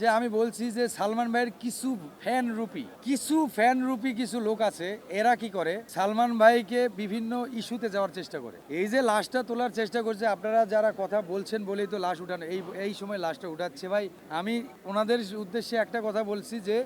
যে আমি বলছি যে সালমান ভাইয়ের কিছু লোক আছে, এরা কি করে সালমান ভাইকে বিভিন্ন ইস্যুতে যাওয়ার চেষ্টা করে। এই যে লাশটা তোলার চেষ্টা করছে, আপনারা যারা কথা বলছেন বলেই তো লাশ উঠানো, এই সময় লাশটা উঠাচ্ছে। ভাই আমি ওনাদের উদ্দেশ্যে একটা কথা বলছি যে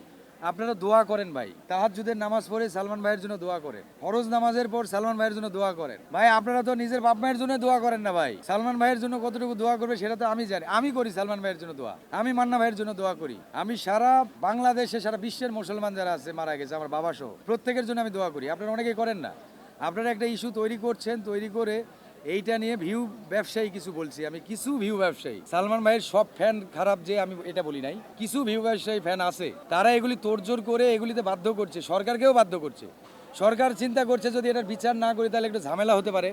আপনারা দোয়া করেন ভাই, তাহাজ্জুদের নামাজ পড়ে সালমান ভাইয়ের জন্য দোয়া করেন, ফরজ নামাজের পর সালমান ভাইয়ের জন্য দোয়া করেন। ভাই আপনারা তো নিজের বাপ মায়ের জন্য দোয়া করেন না ভাই, সালমান ভাইয়ের জন্য কতটুকু দোয়া করবে সেটা তো আমি জানি। আমি করি সালমান ভাইয়ের জন্য দোয়া, আমি মান্না ভাইয়ের জন্য দোয়া করি, আমি সারা বাংলাদেশে সারা বিশ্বের মুসলমান যারা আছে মারা গেছে আমার বাবা সহ প্রত্যেকের জন্য আমি দোয়া করি। আপনারা অনেকেই করেন না। আপনারা একটা ইস্যু তৈরি করছেন, তৈরি করে এইটা নিয়ে ভিউ ব্যবসায়ী কিছু বলছি আমি, কিছু ভিউ ব্যবসায়ী, সালমান ভাইয়ের সব ফ্যান খারাপ যে আমি এটা বলি নাই, কিছু ভিউ ব্যবসায়ী ফ্যান আছে, তারা এগুলি তোড়জোড় করে এগুলিতে বাধ্য করছে, সরকারকেও বাধ্য করছে। সরকার চিন্তা করছে যদি এটার বিচার না করি তাহলে একটু ঝামেলা হতে পারে,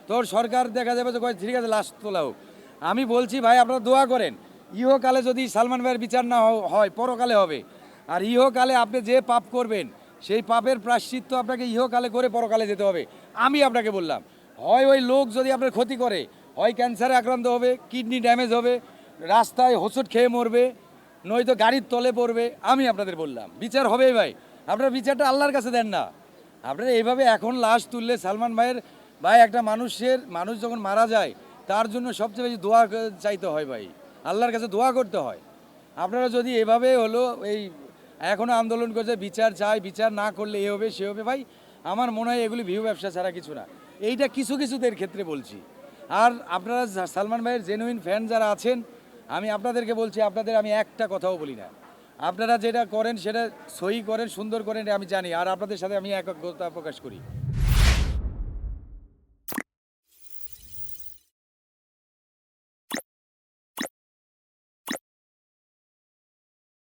তো সরকার দেখা যাবে যে ঠিক আছে লাশ তোলা হোক। আমি বলছি ভাই আপনারা দোয়া করেন, ইহকালে যদি সালমান ভাইয়ের বিচার না হয় পরকালে হবে। আর ইহকালে আপনি যে পাপ করবেন সেই পাপের প্রায়শ্চিত্ত আপনাকে ইহকালে করে পরকালে যেতে হবে। আমি আপনাকে বললাম, হয় ওই লোক যদি আপনার ক্ষতি করে, হয় ক্যান্সারে আক্রান্ত হবে, কিডনি ড্যামেজ হবে, রাস্তায় হোঁচট খেয়ে মরবে, নয়তো গাড়ির তলে পড়বে। আমি আপনাদের বললাম বিচার হবেই ভাই, আপনারা বিচারটা আল্লাহর কাছে দেন না। আপনারা এইভাবে এখন লাশ তুললে সালমান ভাইয়ের, ভাই একটা মানুষ যখন মারা যায় তার জন্য সবচেয়ে বেশি দোয়া চাইতে হয় ভাই, আল্লাহর কাছে দোয়া করতে হয়। আপনারা যদি এভাবে হলো এই এখনও আন্দোলন করছে বিচার চাই, বিচার না করলে এ হবে সে হবে, ভাই আমার মনে হয় এগুলি ভিউ ব্যবসা ছাড়া কিছু না। এইটা কিছুদের ক্ষেত্রে বলছি। আর আপনারা সালমান ভাইয়ের জেনুইন ফ্যান যারা আছেন, আমি আপনাদেরকে বলছি, আপনাদের আমি একটা কথাও বলি না। আপনারা যেটা করেন সেটা সহি করেন, সুন্দর করেন, আমি জানি। আর আপনাদের সাথে আমি একতা প্রকাশ করি।